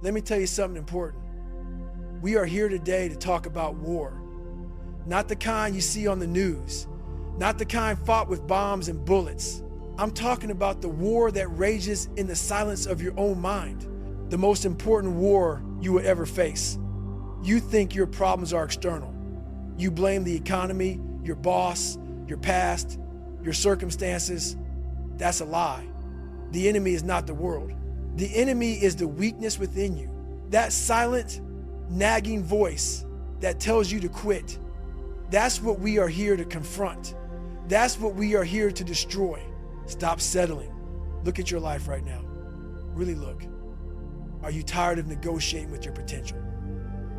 Let me tell you something important. We are here today to talk about war. Not the kind you see on the news. Not the kind fought with bombs and bullets. I'm talking about the war that rages in the silence of your own mind. The most important war you will ever face. You think your problems are external. You blame the economy, your boss, your past, your circumstances. That's a lie. The enemy is not the world. The enemy is the weakness within you. That silent, nagging voice that tells you to quit. That's what we are here to confront. That's what we are here to destroy. Stop settling. Look at your life right now. Really look. Are you tired of negotiating with your potential?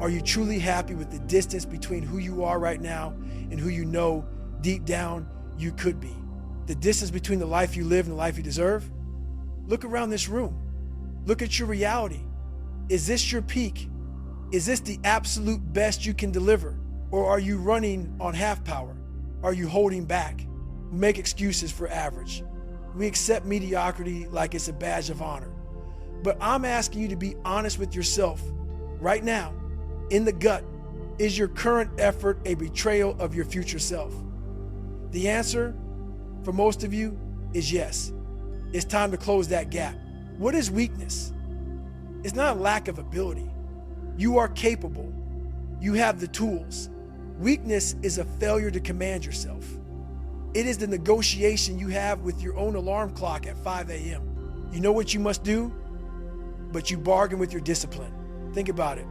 Are you truly happy with the distance between who you are right now and who you know deep down you could be? The distance between the life you live and the life you deserve? Look around this room. Look at your reality. Is this your peak? Is this the absolute best you can deliver? Or are you running on half power? Are you holding back? Make excuses for average. We accept mediocrity like it's a badge of honor. But I'm asking you to be honest with yourself right now. In the gut, is your current effort a betrayal of your future self? The answer for most of you is yes. It's time to close that gap. What is weakness? It's not a lack of ability. You are capable. You have the tools. Weakness is a failure to command yourself. It is the negotiation you have with your own alarm clock at 5 a.m. You know what you must do, but you bargain with your discipline. Think about it.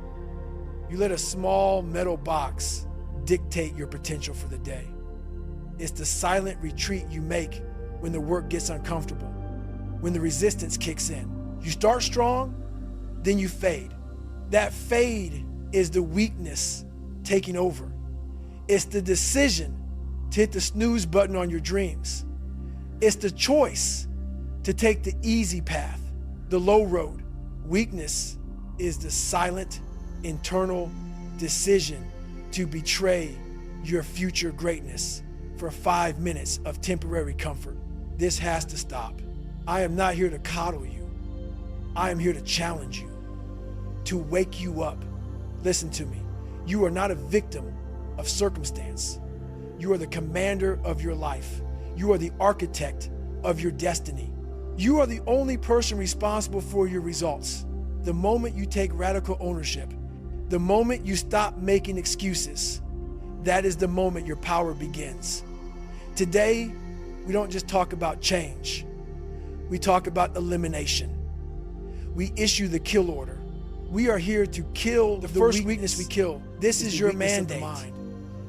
You let a small metal box dictate your potential for the day. It's the silent retreat you make when the work gets uncomfortable, when the resistance kicks in. You start strong, then you fade. That fade is the weakness taking over. It's the decision to hit the snooze button on your dreams. It's the choice to take the easy path, the low road. Weakness is the silent, internal decision to betray your future greatness for 5 minutes of temporary comfort. This has to stop. I am not here to coddle you. I am here to challenge you, to wake you up. Listen to me. You are not a victim of circumstance. You are the commander of your life. You are the architect of your destiny. You are the only person responsible for your results. The moment you take radical ownership, the moment you stop making excuses, that is the moment your power begins. Today, we don't just talk about change. We talk about elimination. We issue the kill order. We are here to kill the first weakness we kill. This is your mandate.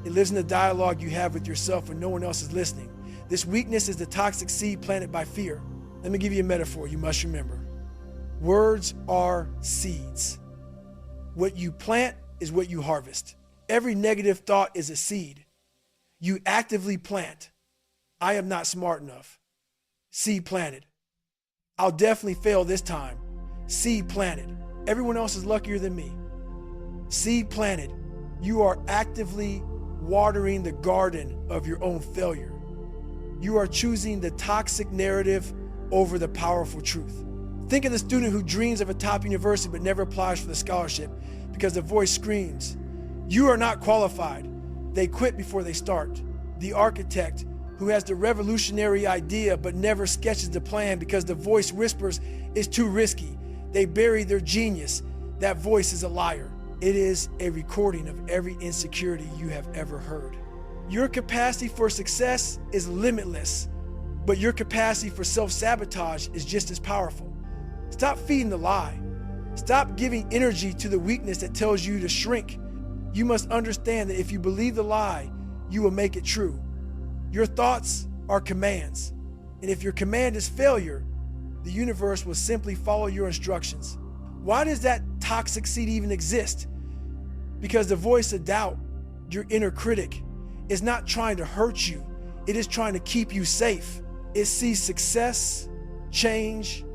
It lives in the dialogue you have with yourself when no one else is listening. This weakness is the toxic seed planted by fear. Let me give you a metaphor you must remember. Words are seeds. What you plant is what you harvest. Every negative thought is a seed. You actively plant. I am not smart enough. Seed planted. I'll definitely fail this time. Seed planted. Everyone else is luckier than me. Seed planted. You are actively watering the garden of your own failure. You are choosing the toxic narrative over the powerful truth. Think of the student who dreams of a top university but never applies for the scholarship because the voice screams, "You are not qualified." They quit before they start. The architect who has the revolutionary idea but never sketches the plan because the voice whispers it's too risky. They bury their genius. That voice is a liar. It is a recording of every insecurity you have ever heard. Your capacity for success is limitless, but your capacity for self-sabotage is just as powerful. Stop feeding the lie. Stop giving energy to the weakness that tells you to shrink. You must understand that if you believe the lie, you will make it true. Your thoughts are commands, and if your command is failure, the universe will simply follow your instructions. Why does that toxic seed even exist? Because the voice of doubt, your inner critic, is not trying to hurt you. It is trying to keep you safe. It sees success, change,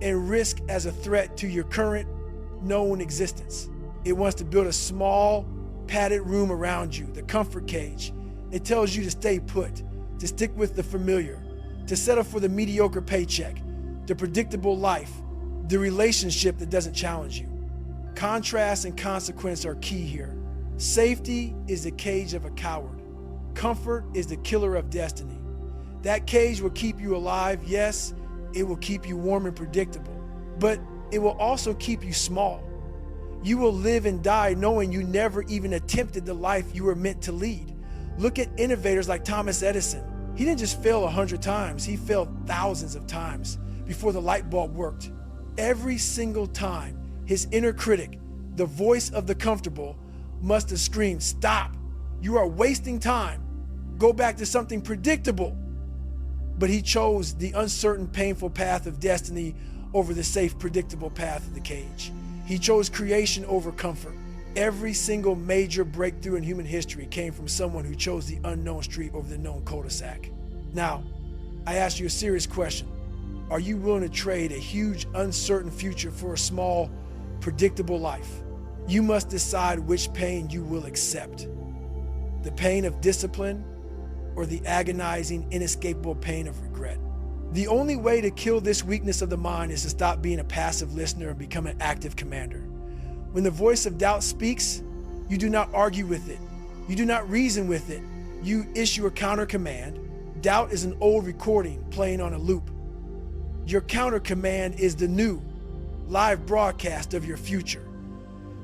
and risk as a threat to your current known existence. It wants to build a small, padded room around you, the comfort cage. It tells you to stay put, to stick with the familiar, to settle for the mediocre paycheck, the predictable life, the relationship that doesn't challenge you. Contrast and consequence are key here. Safety is the cage of a coward. Comfort is the killer of destiny. That cage will keep you alive. Yes, it will keep you warm and predictable, but it will also keep you small. You will live and die knowing you never even attempted the life you were meant to lead. Look at innovators like Thomas Edison. He didn't just fail 100 times, he failed thousands of times before the light bulb worked. Every single time, his inner critic, the voice of the comfortable, must have screamed, "Stop, you are wasting time. Go back to something predictable." But he chose the uncertain, painful path of destiny over the safe, predictable path of the cage. He chose creation over comfort. Every single major breakthrough in human history came from someone who chose the unknown street over the known cul-de-sac. Now, I ask you a serious question. Are you willing to trade a huge, uncertain future for a small, predictable life? You must decide which pain you will accept. The pain of discipline or the agonizing, inescapable pain of regret. The only way to kill this weakness of the mind is to stop being a passive listener and become an active commander. When the voice of doubt speaks, you do not argue with it. You do not reason with it. You issue a counter command. Doubt is an old recording playing on a loop. Your counter command is the new, live broadcast of your future.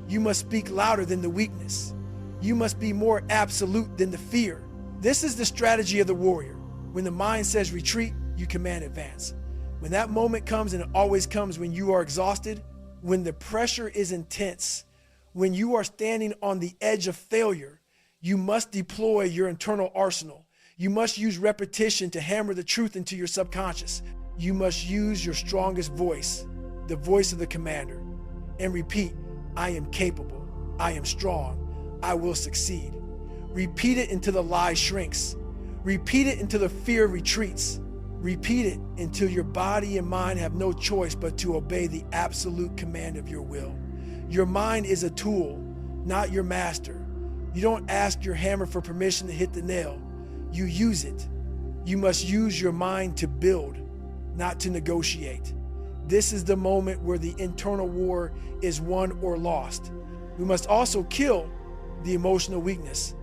You must speak louder than the weakness. You must be more absolute than the fear. This is the strategy of the warrior. When the mind says retreat, you command advance. When that moment comes, and it always comes when you are exhausted, when the pressure is intense, when you are standing on the edge of failure, you must deploy your internal arsenal. You must use repetition to hammer the truth into your subconscious. You must use your strongest voice, the voice of the commander, and repeat, "I am capable, I am strong, I will succeed." Repeat it until the lie shrinks. Repeat it until the fear retreats. Repeat it until your body and mind have no choice but to obey the absolute command of your will. Your mind is a tool, not your master. You don't ask your hammer for permission to hit the nail. You use it. You must use your mind to build, not to negotiate. This is the moment where the internal war is won or lost. We must also kill the emotional weakness.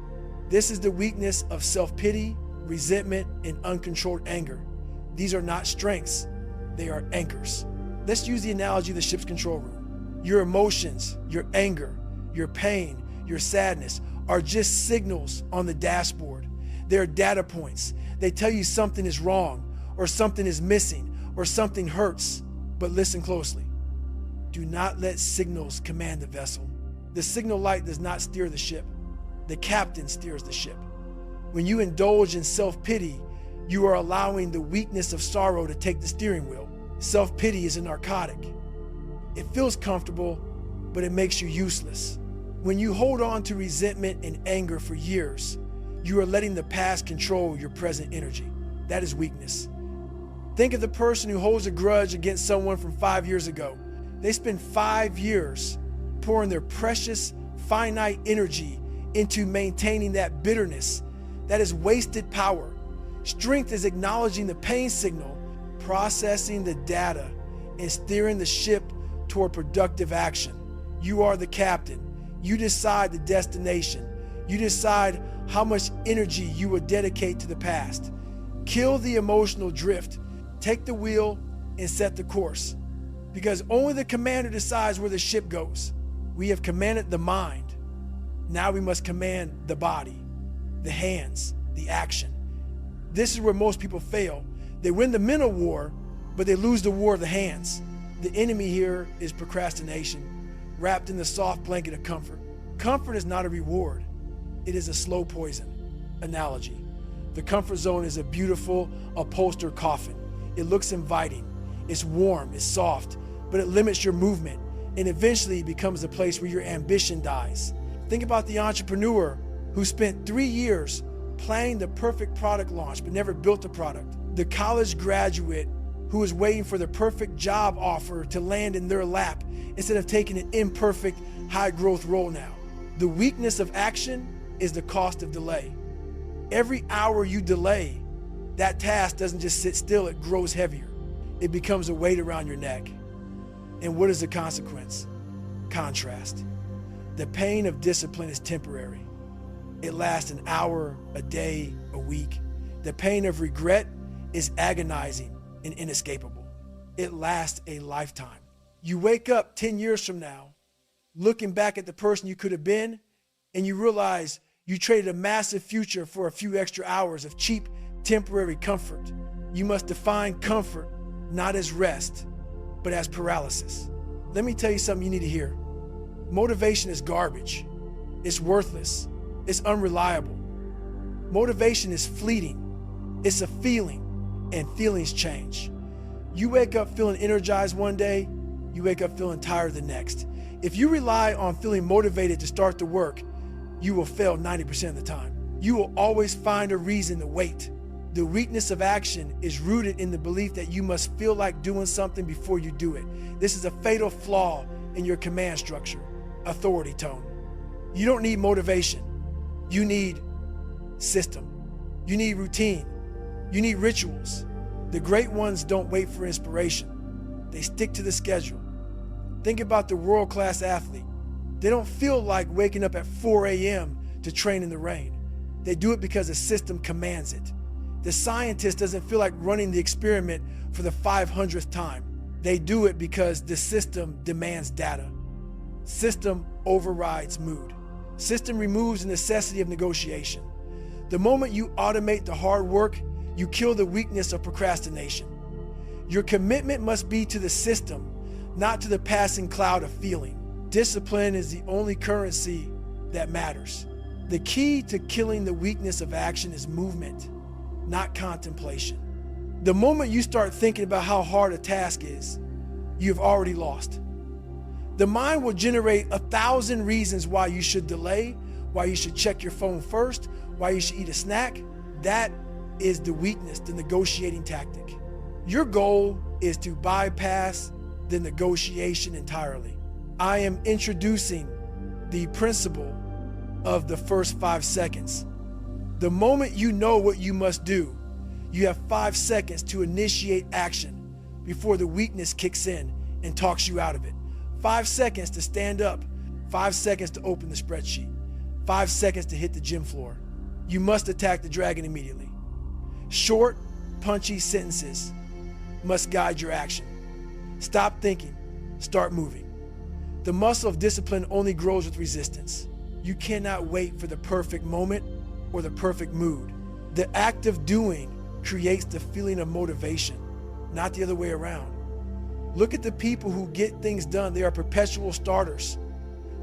This is the weakness of self-pity, resentment, and uncontrolled anger. These are not strengths, they are anchors. Let's use the analogy of the ship's control room. Your emotions, your anger, your pain, your sadness are just signals on the dashboard. They're data points. They tell you something is wrong, or something is missing, or something hurts. But listen closely. Do not let signals command the vessel. The signal light does not steer the ship. The captain steers the ship. When you indulge in self-pity, you are allowing the weakness of sorrow to take the steering wheel. Self-pity is a narcotic. It feels comfortable, but it makes you useless. When you hold on to resentment and anger for years, you are letting the past control your present energy. That is weakness. Think of the person who holds a grudge against someone from 5 years ago. They spend 5 years pouring their precious, finite energy into maintaining that bitterness. That is wasted power. Strength is acknowledging the pain signal, processing the data, and steering the ship toward productive action. You are the captain. You decide the destination. You decide how much energy you will dedicate to the past. Kill the emotional drift. Take the wheel and set the course. Because only the commander decides where the ship goes. We have commanded the mind. Now we must command the body, the hands, the action. This is where most people fail. They win the mental war, but they lose the war of the hands. The enemy here is procrastination, wrapped in the soft blanket of comfort. Comfort is not a reward. It is a slow poison. Analogy. The comfort zone is a beautiful upholstered coffin. It looks inviting. It's warm, it's soft, but it limits your movement, and eventually it becomes a place where your ambition dies. Think about the entrepreneur who spent 3 years planning the perfect product launch but never built the product. The college graduate who is waiting for the perfect job offer to land in their lap instead of taking an imperfect, high-growth role now. The weakness of action is the cost of delay. Every hour you delay, that task doesn't just sit still, it grows heavier. It becomes a weight around your neck. And what is the consequence? contrast. The pain of discipline is temporary. It lasts an hour, a day, a week. The pain of regret is agonizing and inescapable. It lasts a lifetime. You wake up 10 years from now, looking back at the person you could have been, and you realize you traded a massive future for a few extra hours of cheap, temporary comfort. You must define comfort not as rest, but as paralysis. Let me tell you something you need to hear. Motivation is garbage. It's worthless. It's unreliable. Motivation is fleeting. It's a feeling, and feelings change. You wake up feeling energized one day, you wake up feeling tired the next. If you rely on feeling motivated to start the work, you will fail 90% of the time. You will always find a reason to wait. The weakness of action is rooted in the belief that you must feel like doing something before you do it. This is a fatal flaw in your command structure, authority tone. You don't need motivation. You need system. You need routine. You need rituals. The great ones don't wait for inspiration. They stick to the schedule. Think about the world-class athlete. They don't feel like waking up at 4 a.m. to train in the rain. They do it because the system commands it. The scientist doesn't feel like running the experiment for the 500th time. They do it because the system demands data. System overrides mood. System removes the necessity of negotiation. The moment you automate the hard work, you kill the weakness of procrastination. Your commitment must be to the system, not to the passing cloud of feeling. Discipline is the only currency that matters. The key to killing the weakness of action is movement, not contemplation. The moment you start thinking about how hard a task is, you've already lost. The mind will generate 1,000 reasons why you should delay, why you should check your phone first, why you should eat a snack. That is the weakness, the negotiating tactic. Your goal is to bypass the negotiation entirely. I am introducing the principle of the first 5 seconds. The moment you know what you must do, you have 5 seconds to initiate action before the weakness kicks in and talks you out of it. 5 seconds to stand up, 5 seconds to open the spreadsheet, 5 seconds to hit the gym floor. You must attack the dragon immediately. Short, punchy sentences must guide your action. Stop thinking, start moving. The muscle of discipline only grows with resistance. You cannot wait for the perfect moment or the perfect mood. The act of doing creates the feeling of motivation, not the other way around. Look at the people who get things done. They are perpetual starters.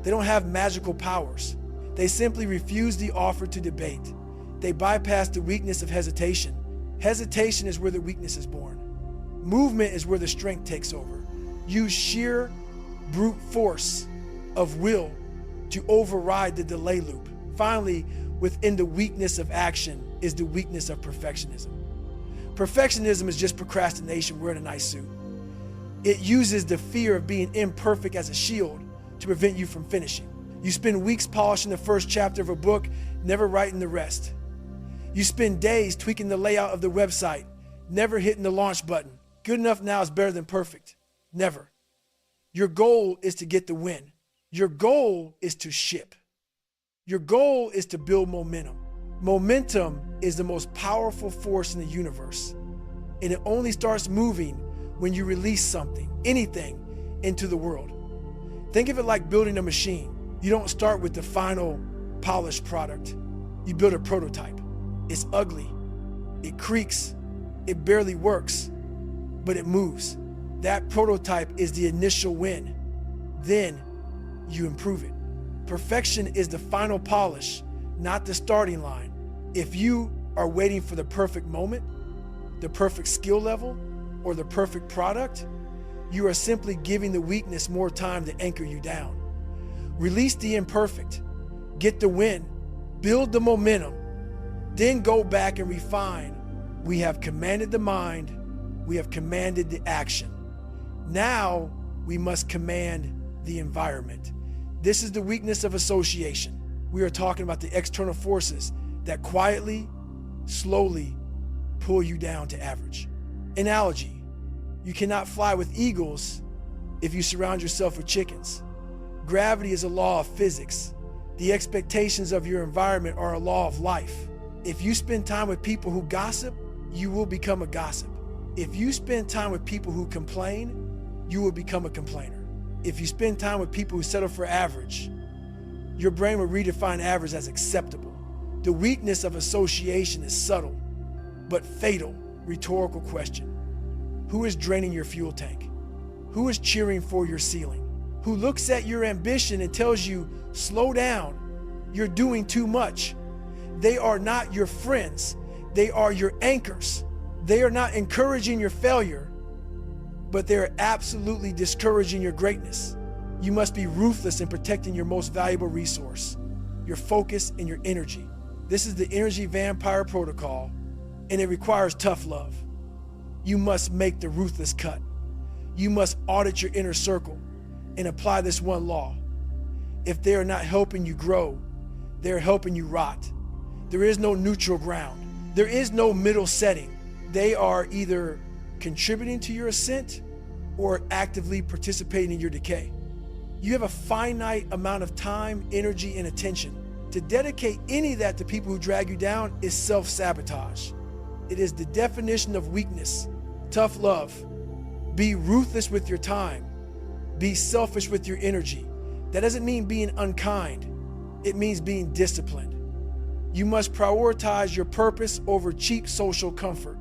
They don't have magical powers. They simply refuse the offer to debate. They bypass the weakness of hesitation. Hesitation is where the weakness is born. Movement is where the strength takes over. Use sheer brute force of will to override the delay loop. Finally, within the weakness of action is the weakness of perfectionism. Perfectionism is just procrastination wearing a nice suit. It uses the fear of being imperfect as a shield to prevent you from finishing. You spend weeks polishing the first chapter of a book, never writing the rest. You spend days tweaking the layout of the website, never hitting the launch button. Good enough now is better than perfect. Never. Your goal is to get the win. Your goal is to ship. Your goal is to build momentum. Momentum is the most powerful force in the universe, and it only starts moving when you release something, anything, into the world. Think of it like building a machine. You don't start with the final polished product. You build a prototype. It's ugly. It creaks. It barely works, but it moves. That prototype is the initial win. Then you improve it. Perfection is the final polish, not the starting line. If you are waiting for the perfect moment, the perfect skill level, or the perfect product, you are simply giving the weakness more time to anchor you down. Release the imperfect, get the win, build the momentum, then go back and refine. We have commanded the mind, we have commanded the action. Now we must command the environment. This is the weakness of association. We are talking about the external forces that quietly, slowly pull you down to average. Analogy: you cannot fly with eagles if you surround yourself with chickens. Gravity is a law of physics. The expectations of your environment are a law of life. If you spend time with people who gossip, you will become a gossip. If you spend time with people who complain, you will become a complainer. If you spend time with people who settle for average, your brain will redefine average as acceptable. The weakness of association is subtle, but fatal. Rhetorical question. Who is draining your fuel tank? Who is cheering for your ceiling? Who looks at your ambition and tells you, slow down, you're doing too much? They are not your friends. They are your anchors. They are not encouraging your failure, but they're absolutely discouraging your greatness. You must be ruthless in protecting your most valuable resource, your focus and your energy. This is the Energy Vampire Protocol, and it requires tough love. You must make the ruthless cut. You must audit your inner circle and apply this one law. If they are not helping you grow, they're helping you rot. There is no neutral ground. There is no middle setting. They are either contributing to your ascent or actively participating in your decay. You have a finite amount of time, energy, and attention. To dedicate any of that to people who drag you down is self-sabotage. It is the definition of weakness. Tough love. Be ruthless with your time. Be selfish with your energy. That doesn't mean being unkind. It means being disciplined. You must prioritize your purpose over cheap social comfort.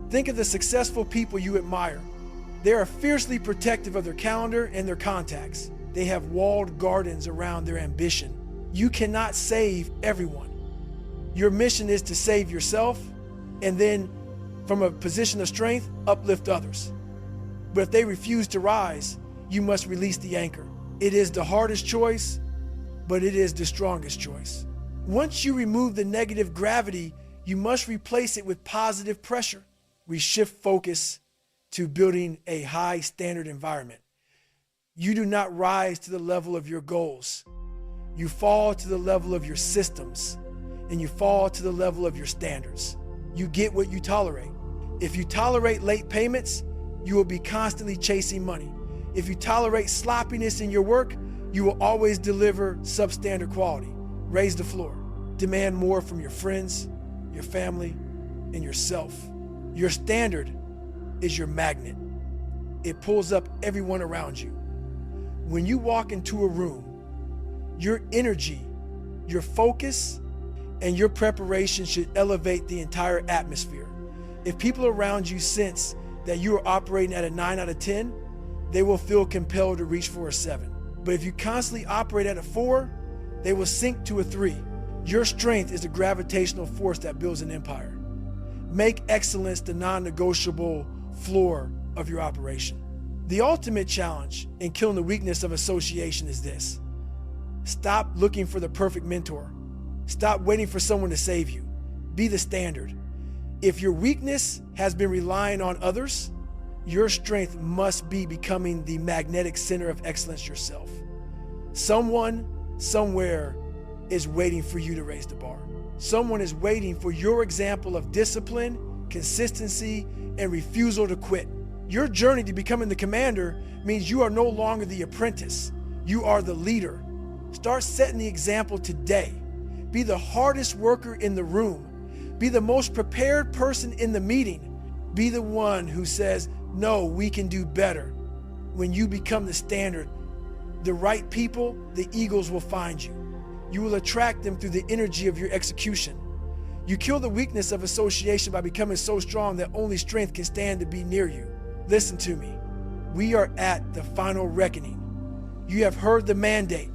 Think of the successful people you admire. They are fiercely protective of their calendar and their contacts. They have walled gardens around their ambition. You cannot save everyone. Your mission is to save yourself and then, from a position of strength, uplift others. But if they refuse to rise, you must release the anchor. It is the hardest choice, but it is the strongest choice. Once you remove the negative gravity, you must replace it with positive pressure. We shift focus to building a high standard environment. You do not rise to the level of your goals. You fall to the level of your systems, and you fall to the level of your standards. You get what you tolerate. If you tolerate late payments, you will be constantly chasing money. If you tolerate sloppiness in your work, you will always deliver substandard quality. Raise the floor. Demand more from your friends, your family, and yourself. Your standard is your magnet. It pulls up everyone around you. When you walk into a room, your energy, your focus, and your preparation should elevate the entire atmosphere. If people around you sense that you are operating at a 9 out of 10, they will feel compelled to reach for a 7. But if you constantly operate at a 4, they will sink to a 3. Your strength is the gravitational force that builds an empire. Make excellence the non-negotiable floor of your operation. The ultimate challenge in killing the weakness of association is this. Stop looking for the perfect mentor. Stop waiting for someone to save you. Be the standard. If your weakness has been relying on others, your strength must be becoming the magnetic center of excellence yourself. Someone, somewhere, is waiting for you to raise the bar. Someone is waiting for your example of discipline, consistency, and refusal to quit. Your journey to becoming the commander means you are no longer the apprentice. You are the leader. Start setting the example today. Be the hardest worker in the room. Be the most prepared person in the meeting. Be the one who says, no, we can do better. When you become the standard, the right people, the eagles will find you. You will attract them through the energy of your execution. You kill the weakness of association by becoming so strong that only strength can stand to be near you. Listen to me. We are at the final reckoning. You have heard the mandate.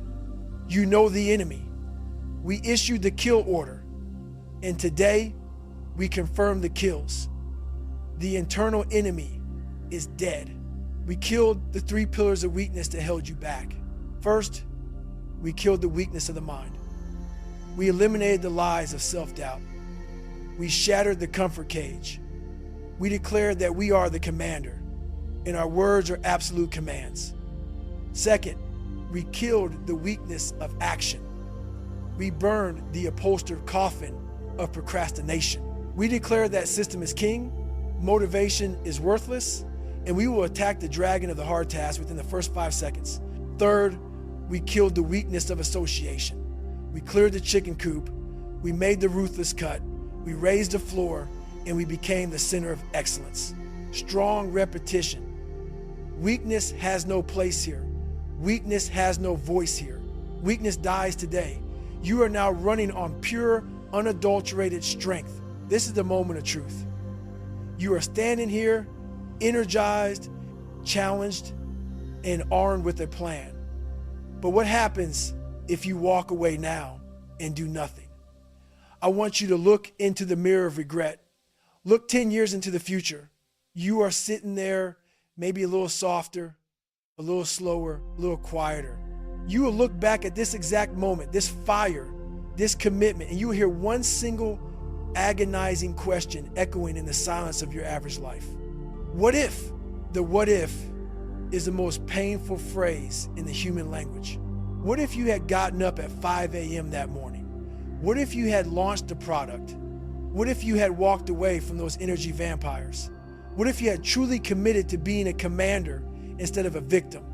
You know the enemy. We issued the kill order. And today, we confirm the kills. The internal enemy is dead. We killed the 3 pillars of weakness that held you back. First, we killed the weakness of the mind. We eliminated the lies of self-doubt. We shattered the comfort cage. We declared that we are the commander, and our words are absolute commands. Second, we killed the weakness of action. We burned the upholstered coffin of procrastination. We declared that system is king, motivation is worthless, and we will attack the dragon of the hard task within the first 5 seconds. Third, we killed the weakness of association. We cleared the chicken coop. We made the ruthless cut. We raised the floor, and we became the center of excellence. Strong repetition. Weakness has no place here. Weakness has no voice here. Weakness dies today. You are now running on pure, unadulterated strength. This is the moment of truth. You are standing here, energized, challenged, and armed with a plan. But what happens if you walk away now and do nothing? I want you to look into the mirror of regret. Look 10 years into the future. You are sitting there, maybe a little softer, a little slower, a little quieter. You will look back at this exact moment, this fire, this commitment, and you will hear one single agonizing question echoing in the silence of your average life. What if? The what if is the most painful phrase in the human language. What if you had gotten up at 5 a.m. that morning? What if you had launched a product? What if you had walked away from those energy vampires? What if you had truly committed to being a commander instead of a victim?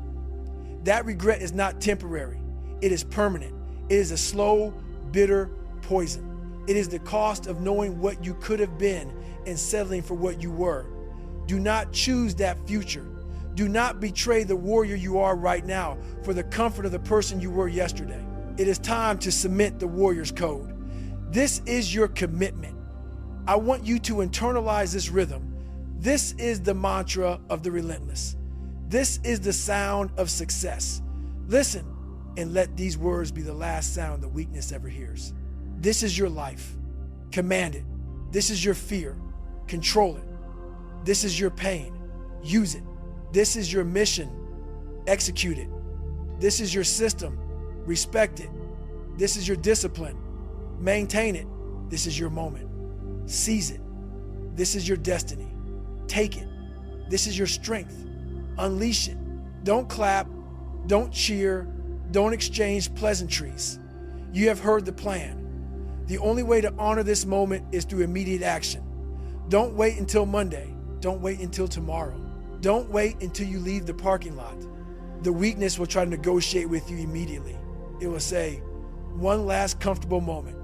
That regret is not temporary. It is permanent. It is a slow, bitter poison. It is the cost of knowing what you could have been and settling for what you were. Do not choose that future. Do not betray the warrior you are right now for the comfort of the person you were yesterday. It is time to cement the warrior's code. This is your commitment. I want you to internalize this rhythm. This is the mantra of the relentless. This is the sound of success. Listen and let these words be the last sound that weakness ever hears. This is your life. Command it. This is your fear. Control it. This is your pain. Use it. This is your mission. Execute it. This is your system. Respect it. This is your discipline. Maintain it. This is your moment. Seize it. This is your destiny. Take it. This is your strength. Unleash it. Don't clap. Don't cheer. Don't exchange pleasantries. You have heard the plan. The only way to honor this moment is through immediate action. Don't wait until Monday. Don't wait until tomorrow. Don't wait until you leave the parking lot. The weakness will try to negotiate with you immediately. It will say, one last comfortable moment.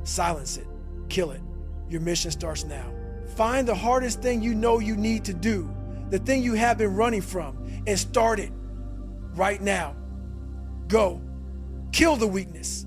Silence it. Kill it. Your mission starts now. Find the hardest thing you know you need to do, the thing you have been running from, and start it right now. Go. Kill the weakness.